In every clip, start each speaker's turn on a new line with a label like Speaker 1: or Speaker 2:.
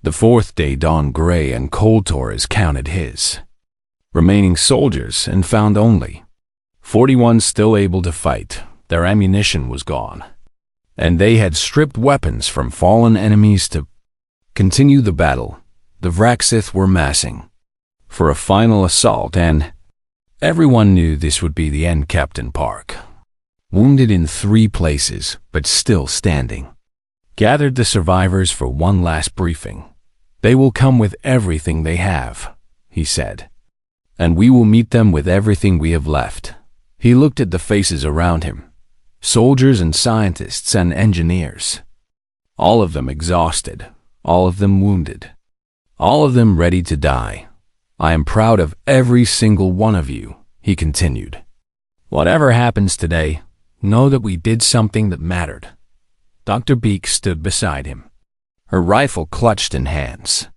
Speaker 1: The fourth day dawned gray and cold. Torres counted his remaining soldiers and found only 41 still able to fight. Their ammunition was gone, and they had stripped weapons from fallen enemies to continue the battle. The Vraxith were massing for a final assault, and everyone knew this would be the end. Captain Park, wounded in 3 places but still standing, gathered the survivors for one last briefing. "They will come with everything they have," he said, "and we will meet them with everything we have left." He looked at the faces around him, soldiers and scientists and engineers, all of them exhausted, all of them wounded, all of them ready to die. "I am proud of every single one of you," he continued. "Whatever happens today, know that we did something that mattered." Dr. Beak stood beside him, her rifle clutched in hands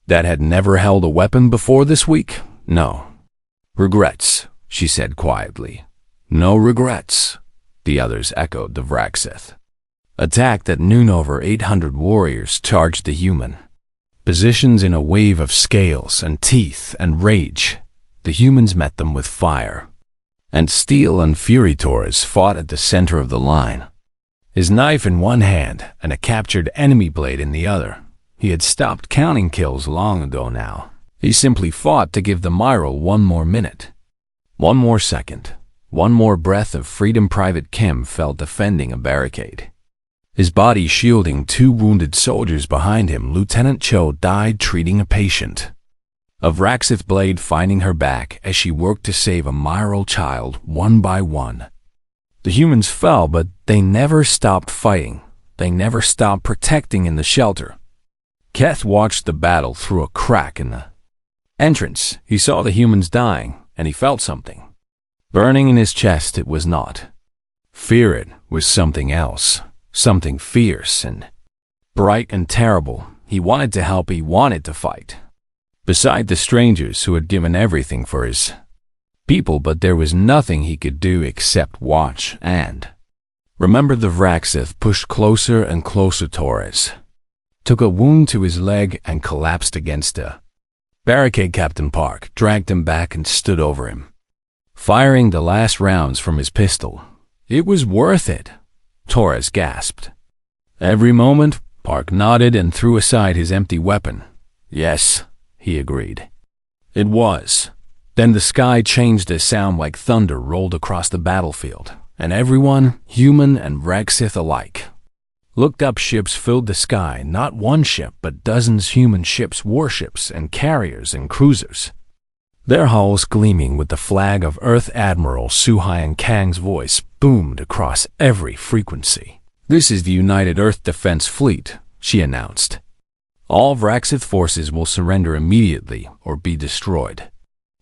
Speaker 1: that had never held a weapon before this week. "No regrets," she said quietly. "No regrets." The others echoed the Vraxith. Attacked at noon, over 800 warriors charged the human positions in a wave of scales and teeth and rage. The humans met them with fire and steel and fury. Torres fought at the center of the line, his knife in one hand and a captured enemy blade in the other. He had stopped counting kills long ago now. He simply fought to give the Myral one more minute, one more second, one more breath of freedom. Private Kim fell defending a barricade, his body shielding 2 wounded soldiers behind him. Lieutenant Cho died treating a patient, a Vraxith blade finding her back as she worked to save a Myral child one by one. The humans fell, but they never stopped fighting. They never stopped protecting in the shelter. Keth watched the battle through a crack in the entrance. He saw the humans dying, and he felt something burning in his chest. It was not fear, it was something else, something fierce and bright and terrible. He wanted to help, he wanted to fight beside the strangers who had given everything for his people, but there was nothing he could do except watch and remember. The Vraxith pushed closer and closer. Torres took a wound to his leg and collapsed against a barricade. Captain Park dragged him back and stood over him, firing the last rounds from his pistol. "It was worth it," Torres gasped. "Every moment." Park nodded and threw aside his empty weapon. "Yes," he agreed. "It was." Then the sky changed. A sound like thunder rolled across the battlefield, and everyone, human and Vraxith alike, looked up. Ships filled the sky, not one ship, but dozens. Human ships, warships, and carriers and cruisers, their hulls gleaming with the flag of Earth. Admiral Suhyan Kang's voice boomed across every frequency. "This is the United Earth Defense Fleet," she announced. "All Vraxith forces will surrender immediately or be destroyed."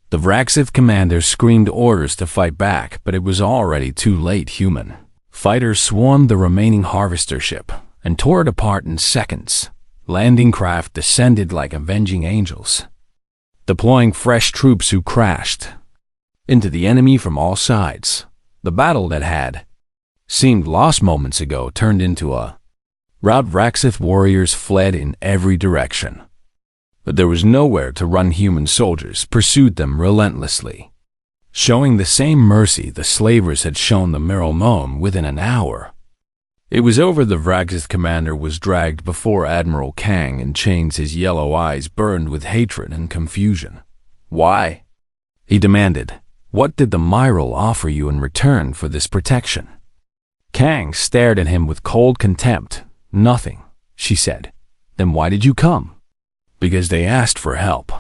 Speaker 1: The Vraxith commander screamed orders to fight back, but it was already too late. Human fighters swarmed the remaining harvester ship and tore it apart in seconds. Landing craft descended like avenging angels, deploying fresh troops who crashed into the enemy from all sides. The battle that had seemed lost moments ago turned into a rout. Vraxith warriors fled in every direction, but there was nowhere to run. Human soldiers pursued them relentlessly, showing the same mercy the slavers had shown the Myral Mom. Within an hour, it was over. The Vraxith commander was dragged before Admiral Kang in chains. His yellow eyes burned with hatred and confusion. "Why?" he demanded. "What did the Myral offer you in return for this protection?" Kang stared at him with cold contempt. "Nothing," she said. "Then why did you come?" "Because they asked for help."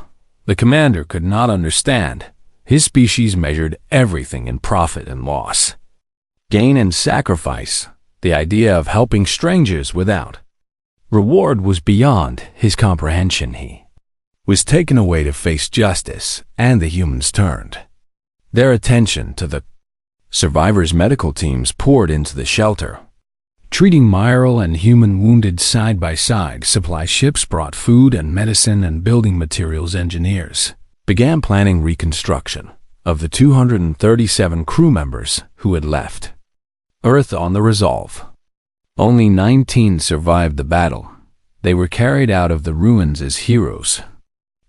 Speaker 1: The commander could not understand. His species measured everything in profit and loss, gain and sacrifice. The idea of helping strangers without reward was beyond his comprehension. He was taken away to face justice, and the humans turned their attention to the survivors. Medical teams poured into the shelter, treating Myral and human wounded side by side. Supply ships brought food and medicine, and building materials engineers began planning reconstruction. Of the 237 crew members who had left Earth on the Resolve, only 19 survived the battle. They were carried out of the ruins as heroes,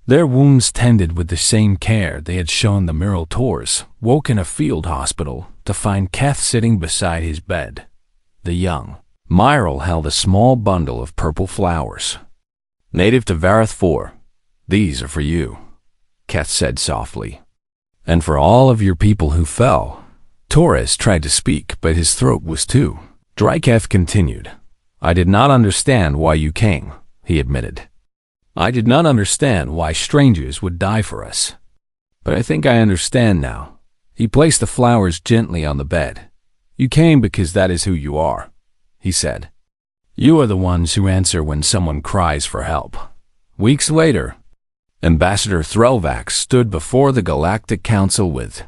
Speaker 1: their wounds tended with the same care they had shown the mural tours, woke in a field hospital to find Keth sitting beside his bed. The young Myril held a small bundle of purple flowers. "Native to Vareth 4, these are for you," Keth said softly. "And for all of your people who fell." Torres tried to speak, but his throat was too dry. Keth continued. "I did not understand why you came," he admitted. "I did not understand why strangers would die for us. But I think I understand now." He placed the flowers gently on the bed. "You came because that is who you are," he said. "You are the ones who answer when someone cries for help." Weeks later, Ambassador Threlvax stood before the Galactic Council with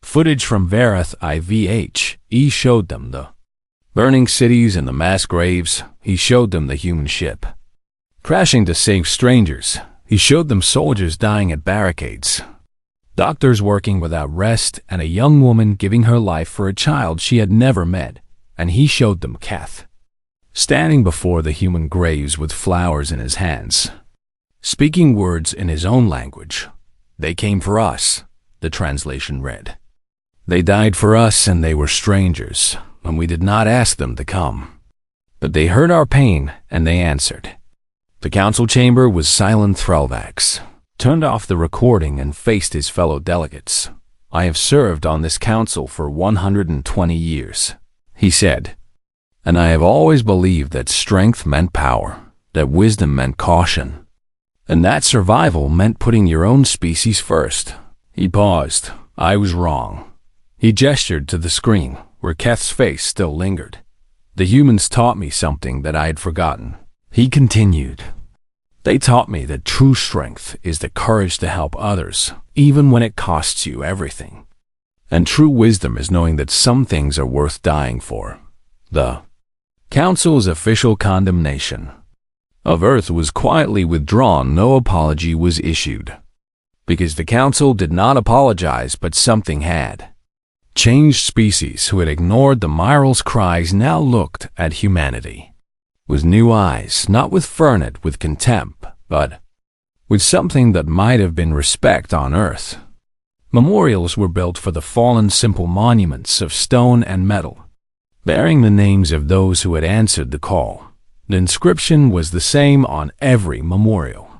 Speaker 1: footage from Vareth IVH. He showed them the burning cities and the mass graves. He showed them the human ship crashing to save strangers. He showed them soldiers dying at barricades, doctors working without rest, and a young woman giving her life for a child she had never met. And he showed them Keth, standing before the human graves with flowers in his hands, speaking words in his own language. "They came for us," the translation read. "They died for us, and they were strangers, and we did not ask them to come. But they heard our pain, and they answered." The council chamber was silent. Threlvax turned off the recording and faced his fellow delegates. "I have served on this council for 120 years, he said, "and I have always believed that strength meant power, that wisdom meant caution, and that survival meant putting your own species first." He paused. "I was wrong." He gestured to the screen, where Keth's face still lingered. "The humans taught me something that I had forgotten," he continued. "They taught me that true strength is the courage to help others, even when it costs you everything. And true wisdom is knowing that some things are worth dying for." The Council's official condemnation of Earth was quietly withdrawn. No apology was issued, because the Council did not apologize, but something had changed. Species who had ignored the Myril's cries now looked at humanity with new eyes, not with Fernet, with contempt, but with something that might have been respect on Earth. Memorials were built for the fallen, simple monuments of stone and metal, bearing the names of those who had answered the call. The inscription was the same on every memorial.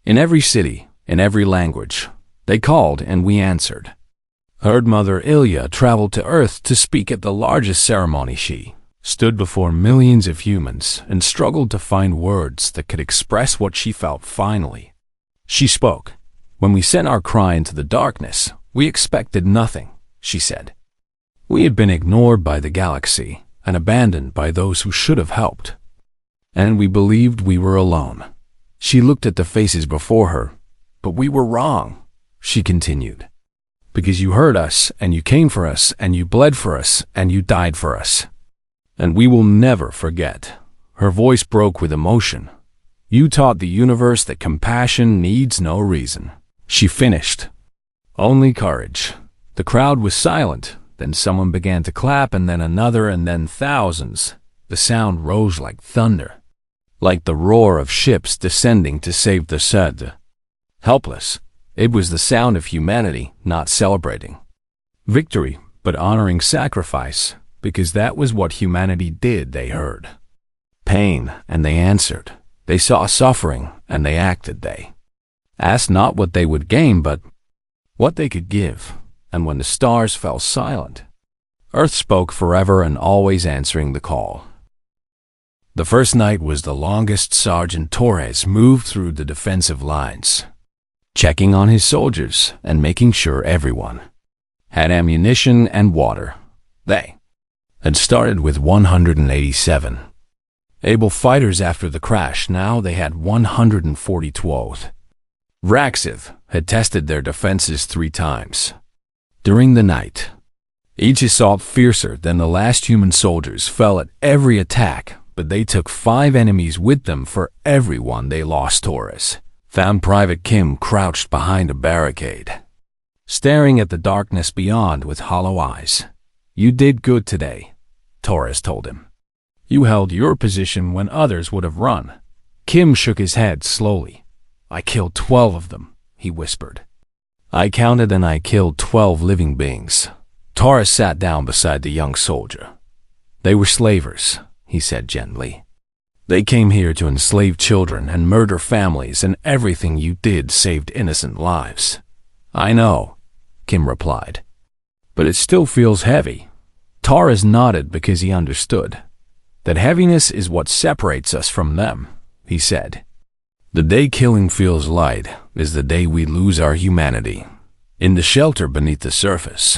Speaker 1: In every city, in every language, they called and we answered. Herd Mother Ilya traveled to Earth to speak at the largest ceremony. She stood before millions of humans and struggled to find words that could express what she felt. Finally, she spoke. "When we sent our cry into the darkness, we expected nothing," she said. "We had been ignored by the galaxy and abandoned by those who should have helped. And we believed we were alone." She looked at the faces before her. "But we were wrong," she continued. "Because you heard us, and you came for us, and you bled for us, and you died for us. And we will never forget." Her voice broke with emotion. "You taught the universe that compassion needs no reason," she finished. "Only courage." The crowd was silent. Then someone began to clap, and then another, and then thousands. The sound rose like thunder, like the roar of ships descending to save the Sud. Helpless, it was the sound of humanity not celebrating victory, but honoring sacrifice, because that was what humanity did. They heard pain, and they answered. They saw suffering, and they acted. They asked not what they would gain, but what they could give. And when the stars fell silent, Earth spoke forever and always, answering the call. The first night was the longest. Sergeant Torres moved through the defensive lines, checking on his soldiers and making sure everyone had ammunition and water. They had started with 187 able fighters after the crash. Now they had 142. Raxiv had tested their defenses 3 times during the night. Each assault fiercer than the last. Human soldiers fell at every attack, but they took 5 enemies with them for every one they lost. Torres found Private Kim crouched behind a barricade, staring at the darkness beyond with hollow eyes. "You did good today," Torres told him. "You held your position when others would have run. Kim shook his head slowly. I killed 12 of them, he whispered. I counted and I killed 12 living beings. Taurus sat down beside the young soldier. They were slavers, he said gently. They came here to enslave children and murder families, and everything you did saved innocent lives. I know, Kim replied. But it still feels heavy. Taurus nodded because he understood. That heaviness is what separates us from them, he said. The day killing feels light is the day we lose our humanity. In the shelter beneath the surface,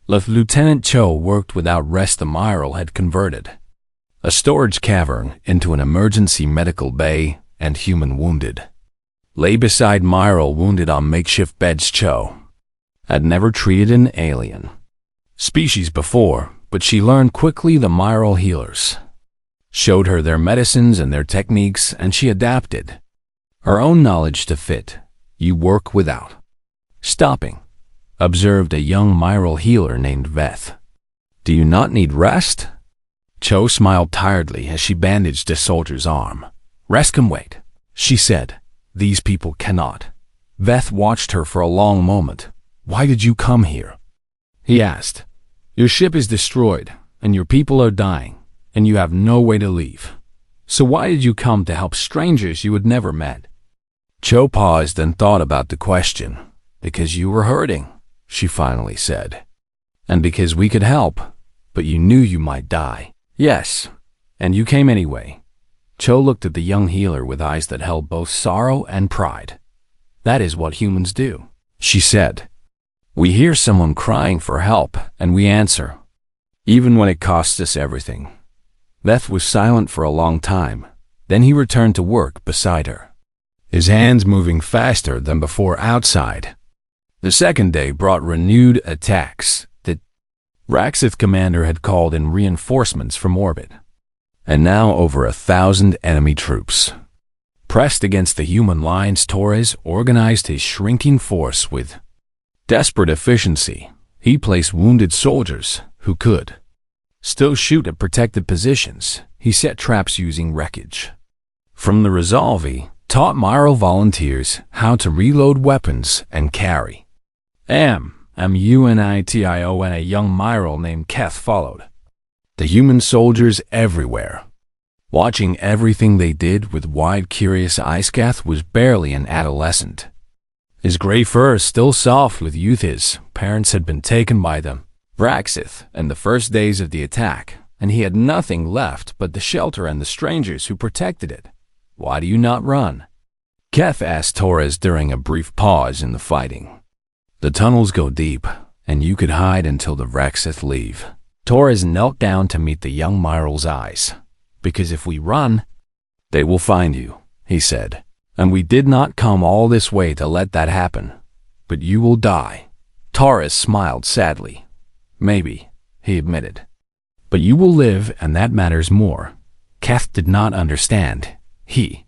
Speaker 1: Lieutenant Cho worked without rest. The Myral had converted a storage cavern into an emergency medical bay, and human wounded lay beside Myral wounded on makeshift beds. Cho had never treated an alien species before, but she learned quickly. The Myral healers showed her their medicines and their techniques, and she adapted her own knowledge to fit. You work without stopping, observed a young Myral healer named Veth. Do you not need rest? Cho smiled tiredly as she bandaged the soldier's arm. Rest can wait, she said. These people cannot. Veth watched her for a long moment. Why did you come here? He asked. Your ship is destroyed, and your people are dying, and you have no way to leave. So why did you come to help strangers you had never met? Cho paused and thought about the question. Because you were hurting, she finally said. And because we could help, but you knew you might die. Yes, and you came anyway. Cho looked at the young healer with eyes that held both sorrow and pride. That is what humans do, she said. We hear someone crying for help, and we answer, even when it costs us everything. Veth was silent for a long time. Then he returned to work beside her, his hands moving faster than before outside. The second day brought renewed attacks. The Raxith commander had called in reinforcements from orbit, and now over 1,000 enemy troops. Pressed against the human lines, Torres organized his shrinking force with desperate efficiency. He placed wounded soldiers who could still shoot at protected positions. He set traps using wreckage. From the resolve, he taught Myral volunteers how to reload weapons and carry. Munitio and a young Myral named Keth followed. The human soldiers everywhere, watching everything they did with wide, curious eyes. Keth was barely an adolescent. His gray fur still soft with youth. His parents had been taken by them, Raxith, in the first days of the attack, and he had nothing left but the shelter and the strangers who protected it. Why do you not run? Keth asked Torres during a brief pause in the fighting. The tunnels go deep, and you could hide until the Raxith leave. Torres knelt down to meet the young Myral's eyes. Because if we run, they will find you, he said. And we did not come all this way to let that happen. But you will die. Torres smiled sadly. Maybe, he admitted. But you will live, and that matters more. Keth did not understand. He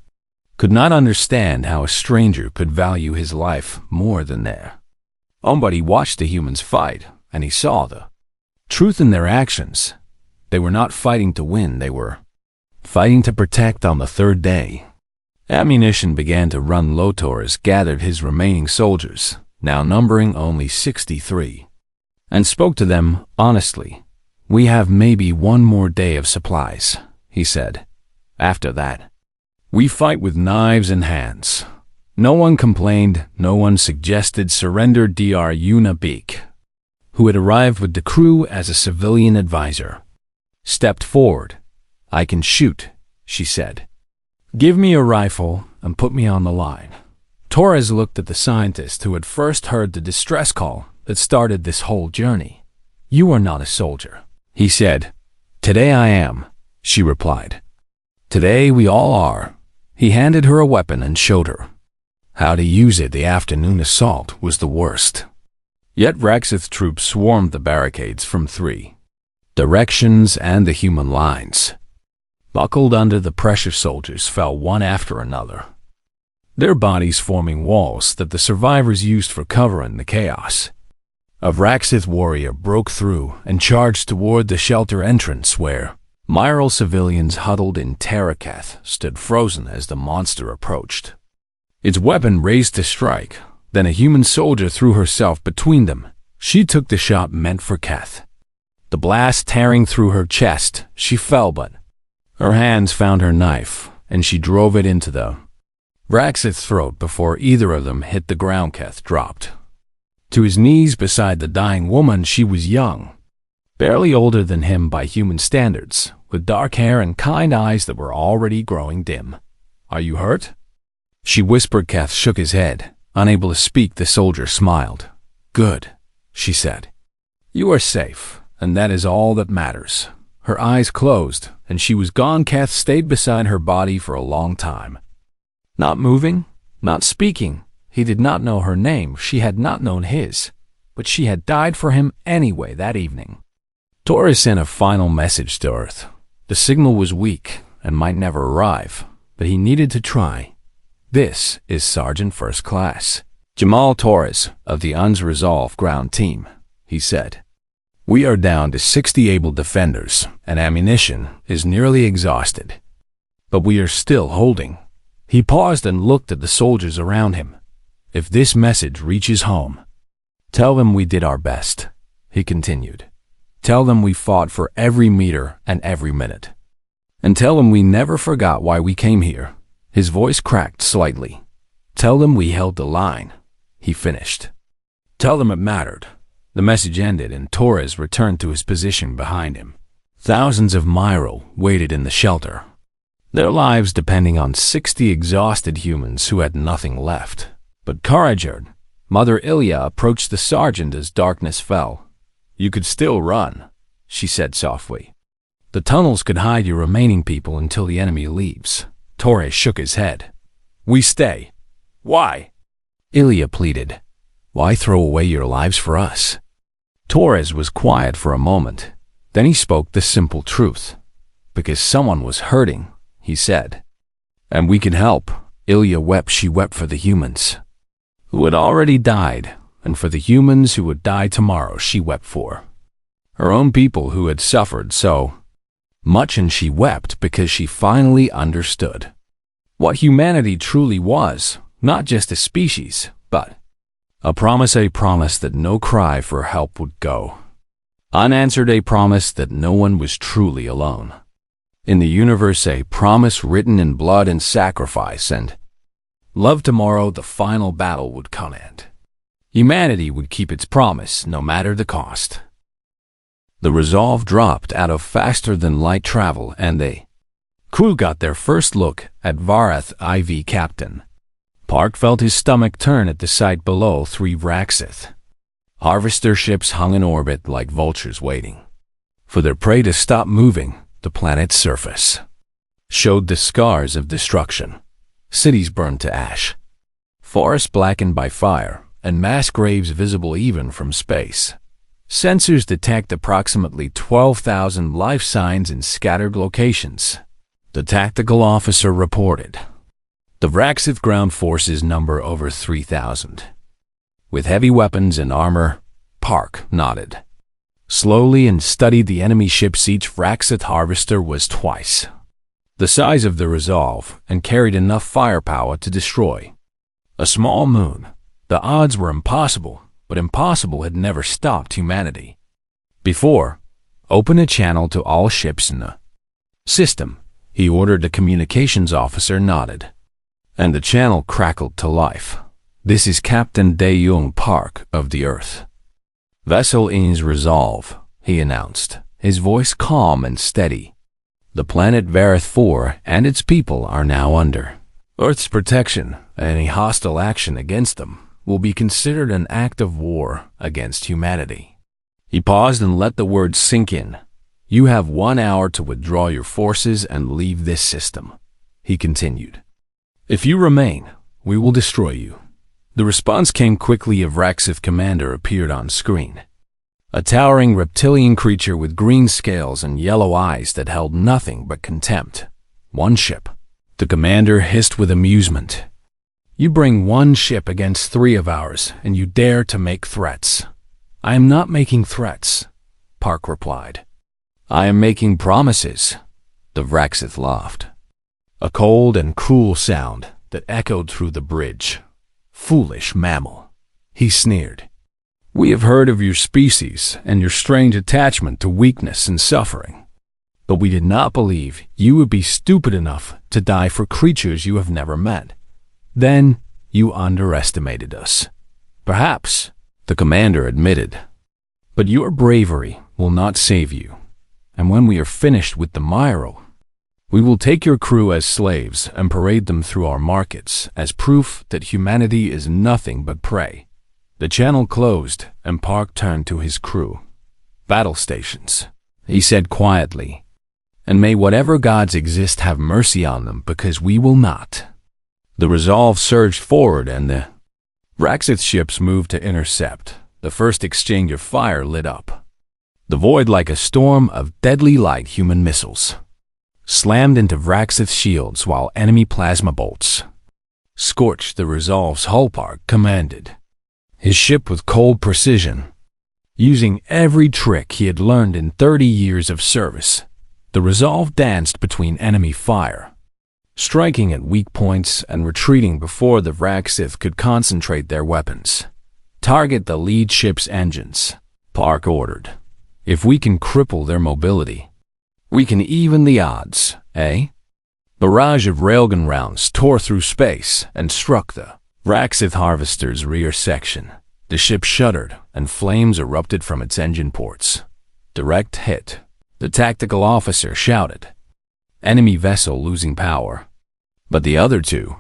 Speaker 1: could not understand how a stranger could value his life more than their. But he watched the humans fight, and he saw the truth in their actions. They were not fighting to win, they were fighting to protect. On the third day, ammunition began to run low. Torres gathered his remaining soldiers, now numbering only 63, and spoke to them honestly. We have maybe one more day of supplies, he said. After that, we fight with knives and hands. No one complained, no one suggested surrender. Dr. Una Beek, who had arrived with the crew as a civilian advisor, stepped forward. I can shoot, she said. Give me a rifle and put me on the line. Torres looked at the scientist who had first heard the distress call that started this whole journey. You are not a soldier, he said. Today I am, she replied. Today we all are. He handed her a weapon and showed her how to use it. The afternoon assault was the worst. Yet Raxith troops swarmed the barricades from 3 directions, and the human lines, buckled under the pressure, soldiers fell one after another, their bodies forming walls that the survivors used for cover in the chaos. A Raxith warrior broke through and charged toward the shelter entrance where Myral civilians huddled in Terrakath stood frozen as the monster approached. Its weapon raised to strike, then a human soldier threw herself between them. She took the shot meant for Kath. The blast tearing through her chest, she fell, but her hands found her knife, and she drove it into the Vraxith's throat before either of them hit the ground. Kath dropped to his knees beside the dying woman. She was young, barely older than him by human standards, with dark hair and kind eyes that were already growing dim. "Are you hurt?" she whispered. Kath shook his head. Unable to speak, the soldier smiled. "Good," she said. "You are safe, and that is all that matters." Her eyes closed, and she was gone. Kath stayed beside her body for a long time. Not moving, not speaking. He did not know her name, she had not known his, but she had died for him anyway that evening. Torres sent a final message to Earth. The signal was weak and might never arrive, but he needed to try. "This is Sergeant First Class Jamal Torres of the Unresolved Ground Team," he said. "We are down to 60 able defenders, and ammunition is nearly exhausted. But we are still holding." He paused and looked at the soldiers around him. "If this message reaches home, tell them we did our best," he continued. "Tell them we fought for every meter and every minute. And tell them we never forgot why we came here." His voice cracked slightly. "Tell them we held the line," he finished. "Tell them it mattered." The message ended and Torres returned to his position behind him. Thousands of Myral waited in the shelter, their lives depending on 60 exhausted humans who had nothing left. But Karajerd, Mother Ilya, approached the sergeant as darkness fell. "You could still run," she said softly. "The tunnels could hide your remaining people until the enemy leaves." Torres shook his head. "We stay." "Why?" Ilya pleaded. "Why throw away your lives for us?" Torres was quiet for a moment. Then he spoke the simple truth. "Because someone was hurting," he said. "And we can help." Ilya wept. She wept for the humans who had already died, and for the humans who would die tomorrow. She wept for her own people who had suffered so much, and she wept because she finally understood what humanity truly was, not just a species, but a promise that no cry for help would go unanswered, a promise that no one was truly alone in the universe, a promise written in blood and sacrifice and love. Tomorrow the final battle would come and humanity would keep its promise no matter the cost. The Resolve dropped out of faster than light travel, and the crew got their first look at Varath IV. Captain Park felt his stomach turn at the sight below. 3 Vraxith harvester ships hung in orbit like vultures waiting for their prey to stop moving. The planet's surface showed the scars of destruction. Cities burned to ash, forests blackened by fire, and mass graves visible even from space. Sensors detect approximately 12,000 life signs in scattered locations, the tactical officer reported. The Vraxith ground forces number over 3,000. With heavy weapons and armor, Park nodded slowly and studied the enemy ships. Each Vraxith harvester was twice the size of the Resolve and carried enough firepower to destroy a small moon. The odds were impossible, but impossible had never stopped humanity before. "Open a channel to all ships in the system," he ordered. The communications officer nodded, and the channel crackled to life. "This is Captain Dae-Young Park of the Earth. Vessel In's Resolve," he announced, his voice calm and steady. "The planet Vareth 4 and its people are now under Earth's protection. Any hostile action against them will be considered an act of war against humanity." He paused and let the words sink in. "You have 1 hour to withdraw your forces and leave this system," he continued. "If you remain, we will destroy you." The response came quickly. A Vraxith commander appeared on screen. A towering reptilian creature with green scales and yellow eyes that held nothing but contempt. "1 ship." The commander hissed with amusement. "You bring 1 ship against 3 of ours, and you dare to make threats." "I am not making threats," Park replied. I am making promises, the Vraxith laughed. A cold and cruel sound that echoed through the bridge. Foolish mammal, he sneered. We have heard of your species and your strange attachment to weakness and suffering, but we did not believe you would be stupid enough to die for creatures you have never met. Then you underestimated us. Perhaps, the commander admitted, but your bravery will not save you, and when we are finished with the Myro, we will take your crew as slaves and parade them through our markets as proof that humanity is nothing but prey. The channel closed and Park turned to his crew. Battle stations, he said quietly, and may whatever gods exist have mercy on them because we will not. The Resolve surged forward and the Vraxith ships moved to intercept. The first exchange of fire lit up. The void like a storm of deadly light human missiles slammed into Vraxith's shields while enemy plasma bolts scorched the Resolve's hull. Park commanded his ship with cold precision, using every trick he had learned in 30 years of service. The Resolve danced between enemy fire, striking at weak points and retreating before the Vraxith could concentrate their weapons. Target the lead ship's engines, Park ordered. If we can cripple their mobility, we can even the odds, eh? Barrage of railgun rounds tore through space and struck the Vraxith harvester's rear section. The ship shuddered and flames erupted from its engine ports. Direct hit, the tactical officer shouted. Enemy vessel losing power. But the other two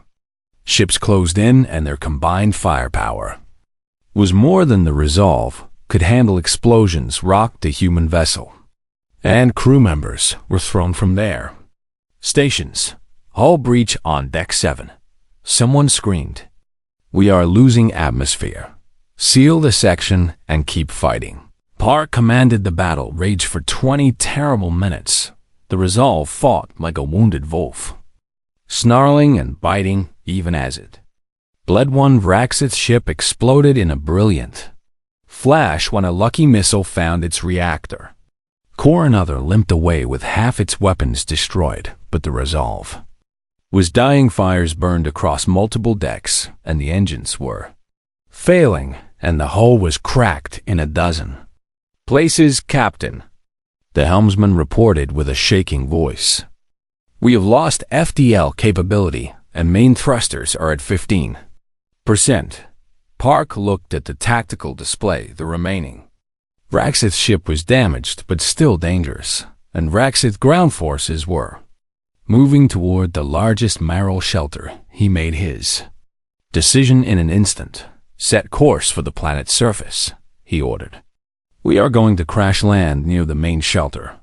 Speaker 1: ships closed in and their combined firepower was more than the Resolve could handle. Explosions rocked the human vessel, and crew members were thrown from their stations. Hull breach on deck 7. Someone screamed. We are losing atmosphere. Seal the section and keep fighting. Park commanded the battle raged for 20 terrible minutes. The Resolve fought like a wounded wolf, snarling and biting even as it bled. One Vraxith ship exploded in a brilliant flash when a lucky missile found its reactor core. Another limped away with half its weapons destroyed, but the Resolve was dying. Fires burned across multiple decks, and the engines were failing, and the hull was cracked in a dozen places. Captain, the helmsman reported with a shaking voice. We have lost FDL capability, and main thrusters are at 15%. Park looked at the tactical display. The remaining Vraxith ship was damaged but still dangerous, and Vraxith ground forces were moving toward the largest Marrow shelter. He made his decision in an instant. Set course for the planet's surface, he ordered. We are going to crash land near the main shelter.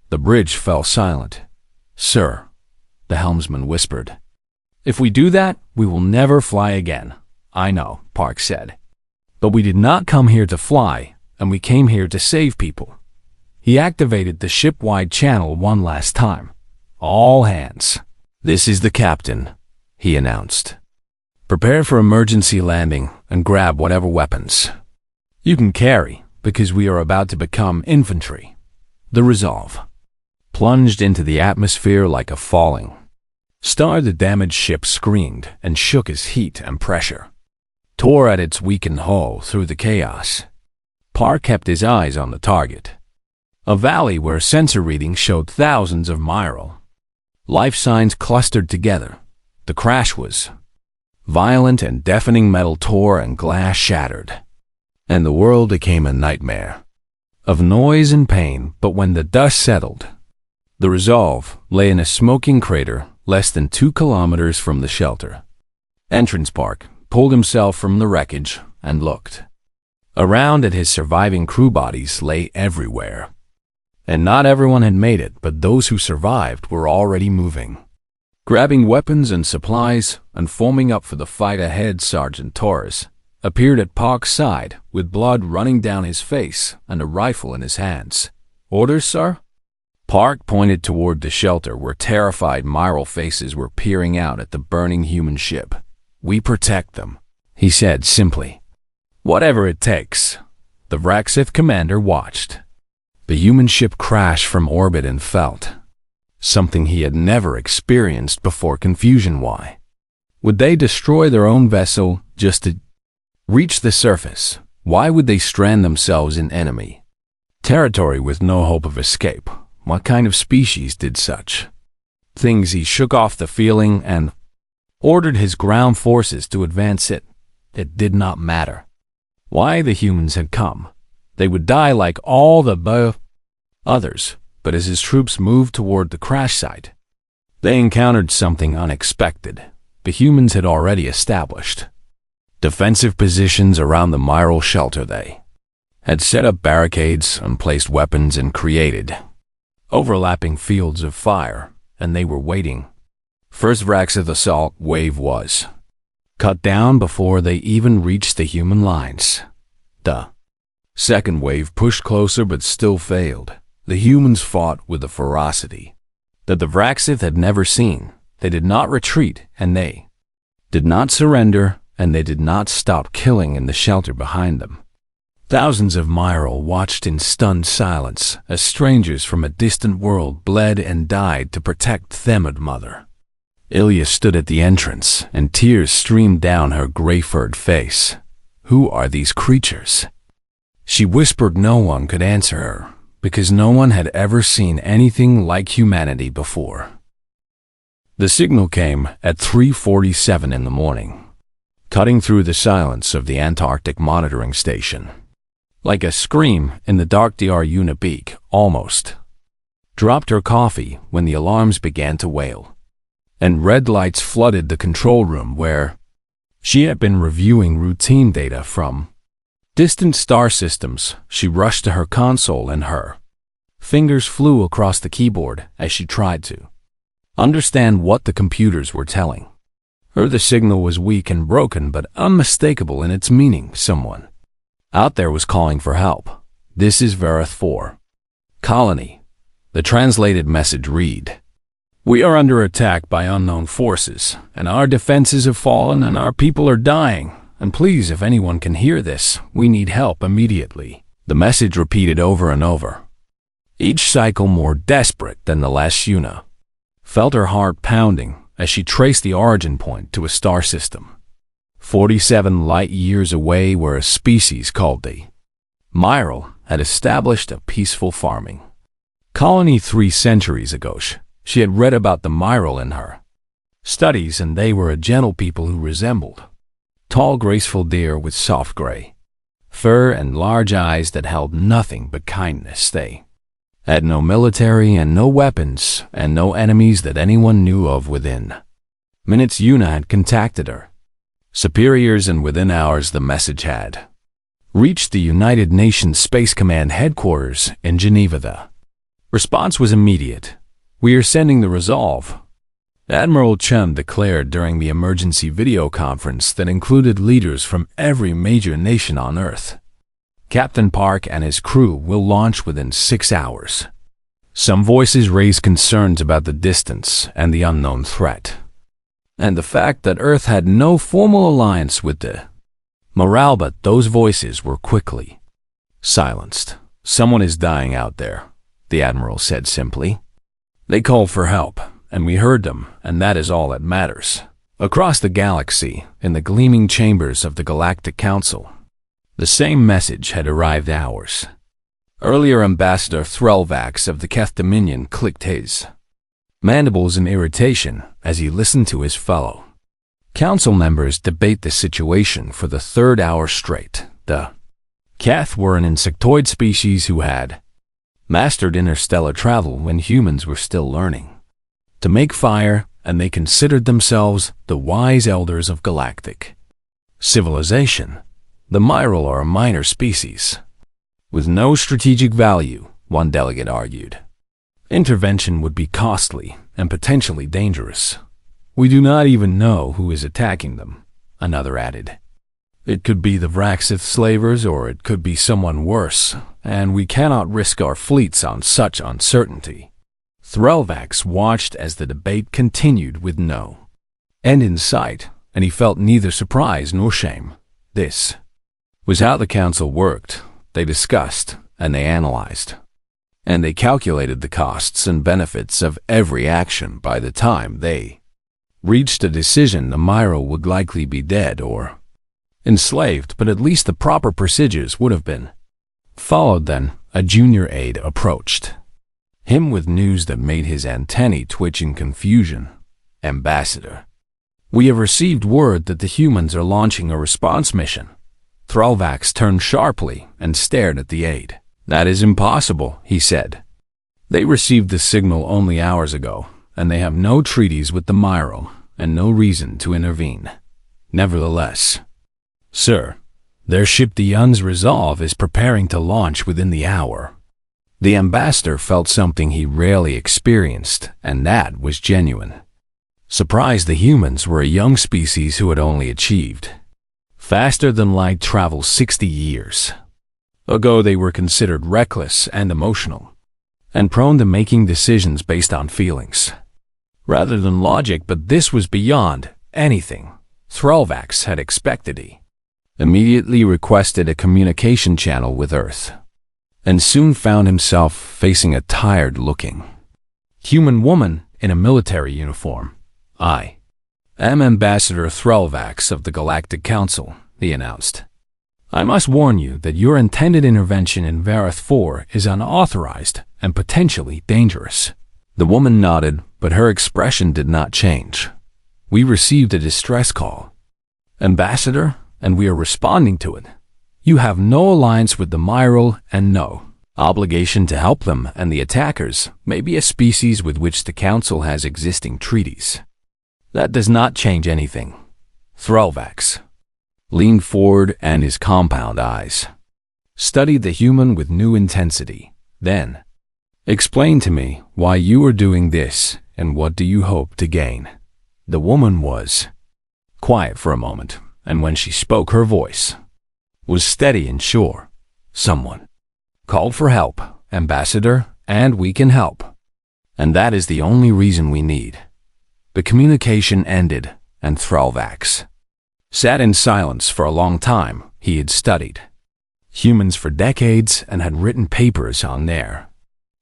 Speaker 1: The bridge fell silent. Sir, the helmsman whispered. If we do that, we will never fly again. I know, Park said. But we did not come here to fly, and we came here to save people. He activated the ship-wide channel one last time. All hands. This is the captain, he announced. Prepare for emergency landing and grab whatever weapons you can carry, because we are about to become infantry. The Resolve plunged into the atmosphere like a falling star. The damaged ship screamed and shook as heat and pressure tore at its weakened hull through the chaos. Park kept his eyes on the target, a valley where sensor readings showed thousands of Myro life signs clustered together. The crash was violent and deafening. Metal tore and glass shattered, and the world became a nightmare of noise and pain. But when the dust settled, the Resolve lay in a smoking crater less than 2 kilometers from the shelter. Entrance Park pulled himself from the wreckage and looked around at his surviving crew. Bodies lay everywhere, and not everyone had made it, but those who survived were already moving, grabbing weapons and supplies and forming up for the fight ahead. Sergeant Torres appeared at Park's side with blood running down his face and a rifle in his hands. Orders, sir? Park pointed toward the shelter where terrified Myro faces were peering out at the burning human ship. We protect them, he said simply. Whatever it takes. The Vraxith commander watched The human ship crashed from orbit and felt something he had never experienced before. Confusion. Why would they destroy their own vessel just to reach the surface? Why would they strand themselves in enemy territory with no hope of escape? What kind of species did such things? He shook off the feeling and ordered his ground forces to advance it. It did not matter why the humans had come. They would die like all the others. But as his troops moved toward the crash site, they encountered something unexpected. The humans had already established defensive positions around the Myral shelter. They had set up barricades and placed weapons and created overlapping fields of fire, and they were waiting. First Vrax's assault wave was cut down before they even reached the human lines. The second wave pushed closer but still failed. The humans fought with a ferocity that the Vraxith had never seen. They did not retreat, and they did not surrender, and they did not stop killing in the shelter behind them. Thousands of Myral watched in stunned silence as strangers from a distant world bled and died to protect them. Mother Ilya stood at the entrance, and tears streamed down her gray-furred face. Who are these creatures? She whispered. No one could answer her, because no one had ever seen anything like humanity before. The signal came at 3:47 in the morning, cutting through the silence of the Antarctic monitoring station. Like a scream in the dark, Dr. Unibeek almost dropped her coffee when the alarms began to wail, and red lights flooded the control room where she had been reviewing routine data from distant star systems. She rushed to her console, and her fingers flew across the keyboard as she tried to understand what the computers were telling her. The signal was weak and broken, but unmistakable in its meaning. Someone out there was calling for help. This is Vareth 4 Colony. The translated message read, "We are under attack by unknown forces, and our defenses have fallen, and our people are dying. And please, if anyone can hear this, we need help immediately." The message repeated over and over, each cycle more desperate than the last. Yuna felt her heart pounding as she traced the origin point to a star system 47 light-years away, where a species called the Myral had established a peaceful farming colony 3 centuries ago. She had read about the Myral in her studies, and they were a gentle people who resembled tall, graceful deer with soft gray fur and large eyes that held nothing but kindness. They had no military and no weapons and no enemies that anyone knew of. Within minutes, Yuna had contacted her superiors, and within hours the message had reached the United Nations Space Command headquarters in Geneva. The response was immediate. "We are sending the Resolve," Admiral Chun declared during the emergency video conference that included leaders from every major nation on Earth. Captain Park and his crew will launch within 6 hours. Some voices raised concerns about the distance and the unknown threat, and the fact that Earth had no formal alliance with the Myral, but those voices were quickly silenced. "Someone is dying out there," the Admiral said simply. "They called for help, and we heard them, and that is all that matters." Across the galaxy, in the gleaming chambers of the Galactic Council, the same message had arrived hours earlier. Ambassador Threlvax of the Keth Dominion clicked his mandibles in irritation as he listened to his fellow council members debate the situation for the 3rd hour straight. The Keth were an insectoid species who had mastered interstellar travel when humans were still learning to make fire, and they considered themselves the wise elders of galactic civilization. The Myral are a minor species with no strategic value, one delegate argued. Intervention would be costly and potentially dangerous. "We do not even know who is attacking them," another added. "It could be the Vraxith slavers, or it could be someone worse, and we cannot risk our fleets on such uncertainty." Threlvax watched as the debate continued with no end in sight, and he felt neither surprise nor shame. This was how the council worked. They discussed and they analyzed and they calculated the costs and benefits of every action. By the time they reached a decision, the Myro would likely be dead or enslaved, but at least the proper procedures would have been followed. Then a junior aide approached him with news that made his antennae twitch in confusion. "Ambassador, we have received word that the humans are launching a response mission." Thrallvax turned sharply and stared at the aide. "That is impossible," he said. "They received the signal only hours ago, and they have no treaties with the Myro and no reason to intervene. Nevertheless, sir, their ship the Un's Resolve is preparing to launch within the hour." The ambassador felt something he rarely experienced, and that was genuine surprise. The humans were a young species who had only achieved faster-than-light travel 60 years ago. They were considered reckless and emotional, and prone to making decisions based on feelings rather than logic, but this was beyond anything Thrallvax had expected. He immediately requested a communication channel with Earth, and soon found himself facing a tired-looking human woman in a military uniform. "I am Ambassador Thrallvax of the Galactic Council," he announced. "I must warn you that your intended intervention in Vareth 4 is unauthorized and potentially dangerous." The woman nodded, but her expression did not change. "We received a distress call, Ambassador, and we are responding to it. You have no alliance with the Myro and no obligation to help them, and the attackers may be a species with which the Council has existing treaties. That does not change anything." Thrallvax leaned forward, and his compound eyes studied the human with new intensity. "Then, explain to me why you are doing this, and what do you hope to gain?" The woman was quiet for a moment, and when she spoke, her voice was steady and sure. "Someone called for help, Ambassador, and we can help. And that is the only reason we need." The communication ended, and Thrallvax sat in silence for a long time. He had studied humans for decades and had written papers on their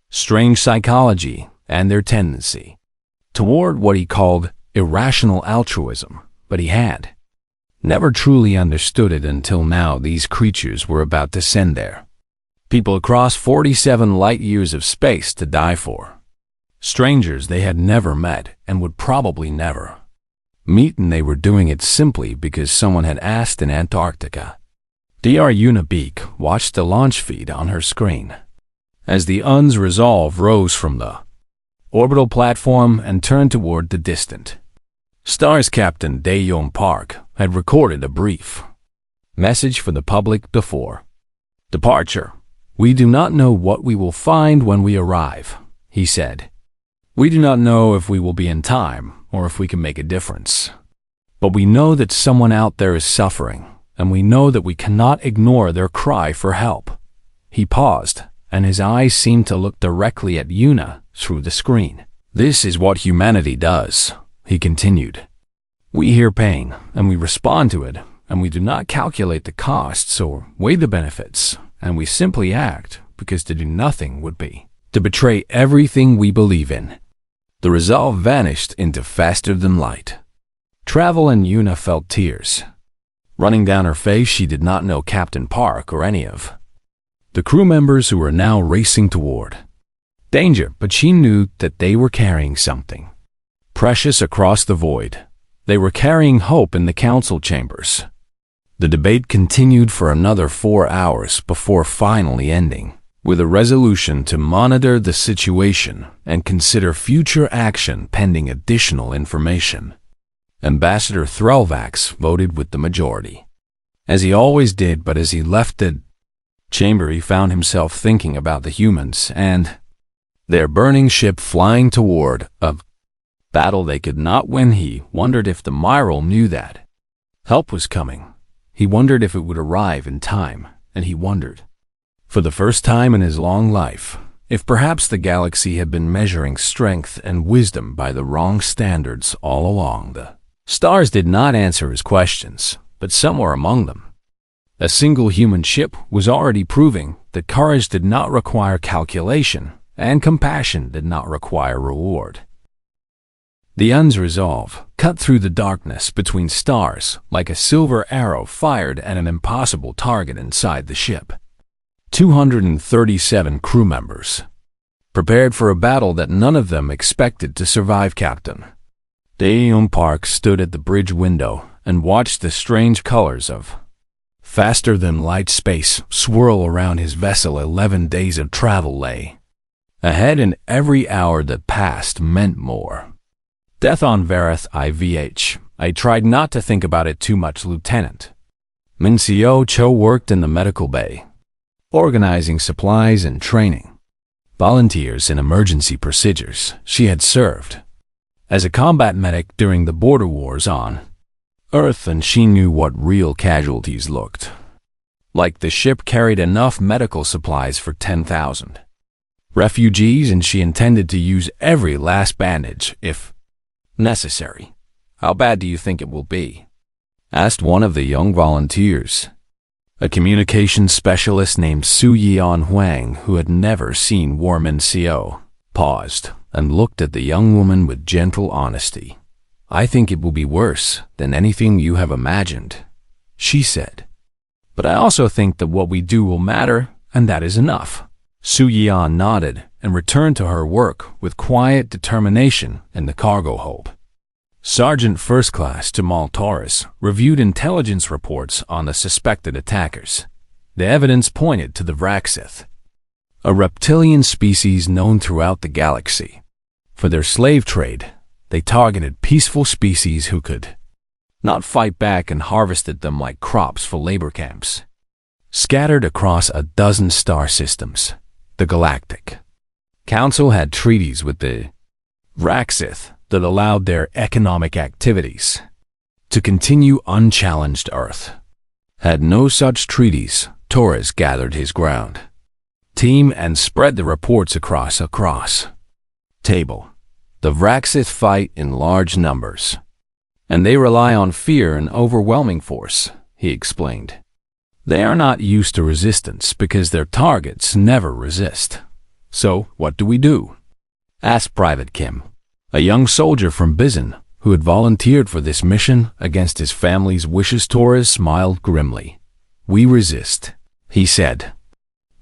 Speaker 1: strange psychology and their tendency toward what he called irrational altruism, but he had never truly understood it until now. These creatures were about to send their people across 47 light-years of space to die for strangers they had never met and would probably never meet, and they were doing it simply because someone had asked in Antarctica. Dr. Unibeak watched the launch feed on her screen as the Un's Resolve rose from the orbital platform and turned toward the distant stars. Captain Daeyoung Park had recorded a brief message for the public before departure. "We do not know what we will find when we arrive," he said. "We do not know if we will be in time or if we can make a difference. But we know that someone out there is suffering, and we know that we cannot ignore their cry for help." He paused, and his eyes seemed to look directly at Yuna through the screen. "This is what humanity does," he continued. "We hear pain, and we respond to it, and we do not calculate the costs or weigh the benefits, and we simply act because to do nothing would be to betray everything we believe in." The resolve vanished into faster-than-light travel, and Yuna felt tears running down her face. She did not know Captain Park or any of the crew members who were now racing toward danger, but she knew that they were carrying something precious across the void. They were carrying hope in the council chambers. The debate continued for another 4 hours before finally ending with a resolution to monitor the situation and consider future action pending additional information. Ambassador Thrallvax voted with the majority, as he always did, but as he left the chamber he found himself thinking about the humans and their burning ship flying toward a battle they could not win. He wondered if the Myral knew that help was coming. He wondered if it would arrive in time, and he wondered, for the first time in his long life, if perhaps the galaxy had been measuring strength and wisdom by the wrong standards all along. The stars did not answer his questions, but somewhere among them, a single human ship was already proving that courage did not require calculation, and compassion did not require reward. The Un's resolve cut through the darkness between stars like a silver arrow fired at an impossible target inside the ship. 237 crew members, prepared for a battle that none of them expected to survive. Captain Dae-young Park stood at the bridge window and watched the strange colors of faster-than-light space swirl around his vessel. 11 days of travel lay ahead, and every hour that passed meant more death on Vareth IVH. I tried not to think about it too much. Lieutenant Min Seo Cho worked in the medical bay, organizing supplies and training volunteers in emergency procedures. She had served as a combat medic during the border wars on Earth, and she knew what real casualties looked like. The ship carried enough medical supplies for 10,000 refugees, and she intended to use every last bandage if necessary. How bad do you think it will be? Asked one of the young volunteers. A communications specialist named Su Yeon Huang, who had never seen War. Min Seo paused and looked at the young woman with gentle honesty. I think it will be worse than anything you have imagined, she said. But I also think that what we do will matter, and that is enough. Su Yeon nodded and returned to her work with quiet determination in the cargo hold. Sergeant First Class Jamal Torres reviewed intelligence reports on the suspected attackers. The evidence pointed to the Vraxith, a reptilian species known throughout the galaxy. For their slave trade, they targeted peaceful species who could not fight back and harvested them like crops for labor camps. Scattered across a dozen star systems, the Galactic Council had treaties with the Vraxith that allowed their economic activities to continue unchallenged. Earth had no such treaties. Torres gathered his ground team and spread the reports across table. The Vraxith fight in large numbers, and they rely on fear and overwhelming force, he explained. They are not used to resistance because their targets never resist. So, what do we do? Asked Private Kim, a young soldier from Bizen who had volunteered for this mission against his family's wishes. Torres smiled grimly. We resist, he said.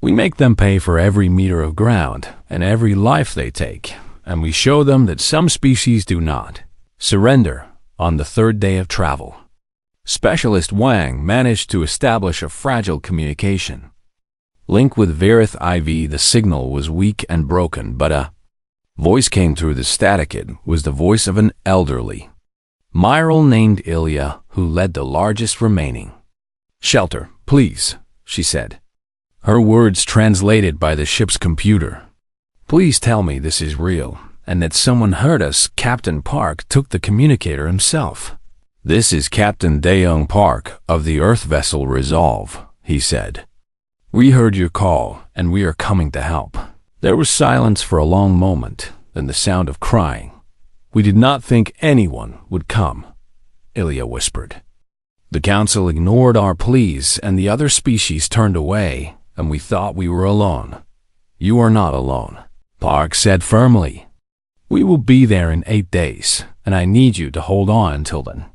Speaker 1: We make them pay for every meter of ground and every life they take, and we show them that some species do not surrender on the third day of travel. Specialist Wang managed to establish a fragile communication link with Vareth IV. The signal was weak and broken, but a voice came through the static. It was the voice of an elderly Myral named Ilya, who led the largest remaining shelter. Please, she said, her words translated by the ship's computer. Please tell me this is real, and that someone heard us. Captain Park took the communicator himself. This is Captain Dae-young Park of the Earth vessel Resolve, he said. We heard your call, and we are coming to help. There was silence for a long moment, then the sound of crying. We did not think anyone would come, Ilya whispered. The council ignored our pleas, and the other species turned away, and we thought we were alone. You are not alone, Park said firmly. We will be there in 8 days, and I need you to hold on until then.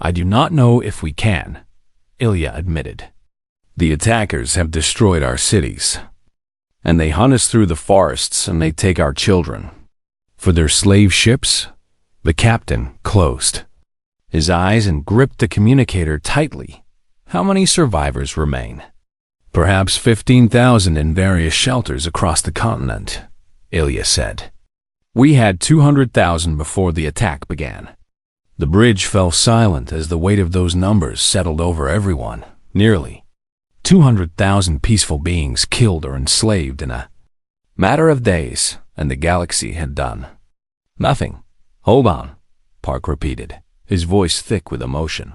Speaker 1: I do not know if we can, Ilya admitted. The attackers have destroyed our cities, and they hunt us through the forests, and they take our children. For their slave ships, the captain closed his eyes and gripped the communicator tightly. How many survivors remain? Perhaps 15,000 in various shelters across the continent, Ilya said. We had 200,000 before the attack began. The bridge fell silent as the weight of those numbers settled over everyone. Nearly 200,000 peaceful beings killed or enslaved in a matter of days, and the galaxy had done nothing. Hold on, Park repeated, his voice thick with emotion.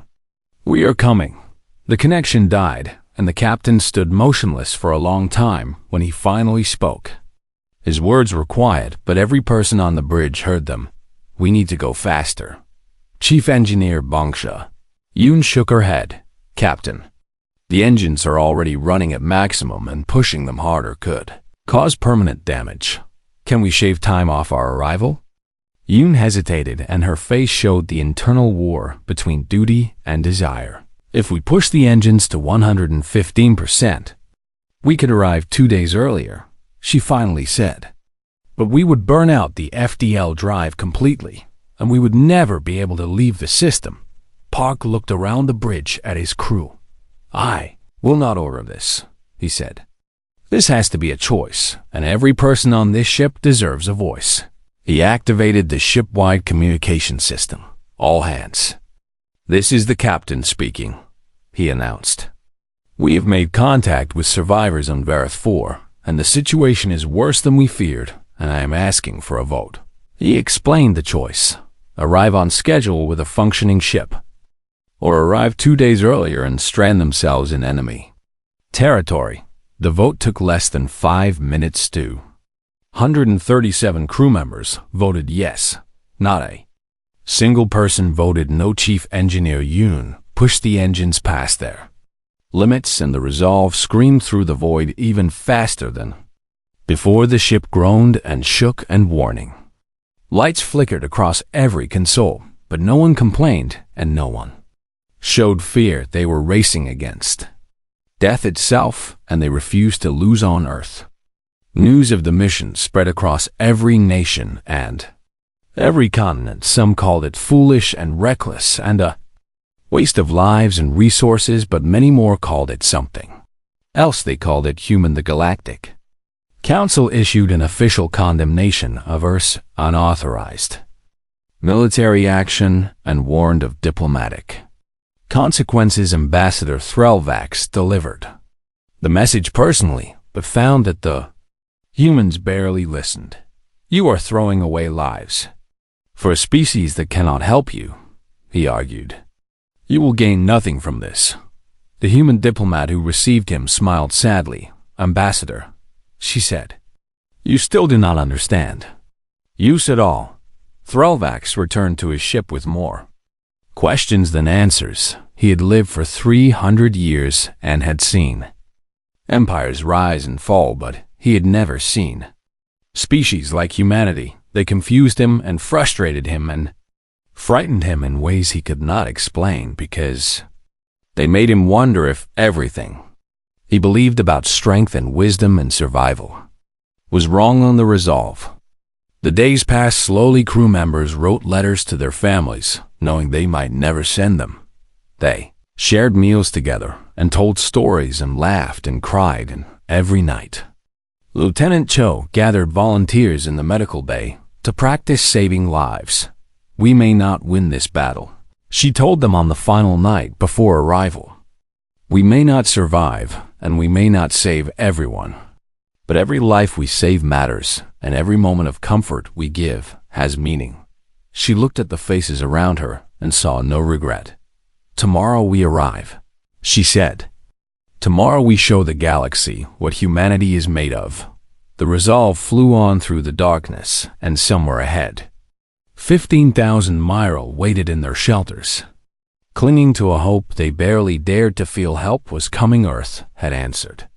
Speaker 1: We are coming. The connection died, and the captain stood motionless for a long time when he finally spoke. His words were quiet, but every person on the bridge heard them. We need to go faster. Chief Engineer Bongsha. Yoon shook her head. Captain, The engines are already running at maximum and pushing them harder could cause permanent damage. Can we shave time off our arrival? Yoon hesitated and her face showed the internal war between duty and desire. If we push the engines to 115%, we could arrive 2 days earlier, she finally said. But we would burn out the FDL drive completely, and we would never be able to leave the system. Park looked around the bridge at his crew. I will not order this, he said. This has to be a choice, and every person on this ship deserves a voice. He activated the ship-wide communication system. All hands. This is the captain speaking, he announced. We have made contact with survivors on Vareth 4, and the situation is worse than we feared, and I am asking for a vote. He explained the choice. Arrive on schedule with a functioning ship, or arrive 2 days earlier and strand themselves in enemy territory. The vote took less than 5 minutes to 137 crew members voted yes, not a single person voted no. Chief Engineer Yoon pushed the engines past their limits and the resolve screamed through the void even faster than before. The ship groaned and shook and warning. Lights flickered across every console, but no one complained and no one showed fear. They were racing against death itself, and they refused to lose on Earth. News of the mission spread across every nation and every continent. Some called it foolish and reckless and a waste of lives and resources, but many more called it something else. They called it human. The Galactic Council issued an official condemnation of Earth's unauthorized military action and warned of diplomatic consequences. Ambassador Threlvax delivered the message personally, but found that the humans barely listened. You are throwing away lives for a species that cannot help you, he argued. You will gain nothing from this. The human diplomat who received him smiled sadly. Ambassador, she said, you still do not understand. You said all. Threlvax returned to his ship with more questions than answers. He had lived for 300 years and had seen empires rise and fall, but he had never seen species like humanity. They confused him and frustrated him and frightened him in ways he could not explain, because they made him wonder if everything he believed about strength and wisdom and survival was wrong. On the resolve, the days passed slowly. Crew members wrote letters to their families, knowing they might never send them. They shared meals together and told stories and laughed and cried, and every night Lieutenant Cho gathered volunteers in the medical bay to practice saving lives. We may not win this battle, she told them on the final night before arrival. We may not survive, and we may not save everyone, but every life we save matters, and every moment of comfort we give has meaning. She looked at the faces around her and saw no regret. Tomorrow we arrive, she said. Tomorrow we show the galaxy what humanity is made of. The resolve flew on through the darkness, and somewhere ahead 15,000 Myral waited in their shelters, clinging to a hope they barely dared to feel. Help was coming. Earth had answered.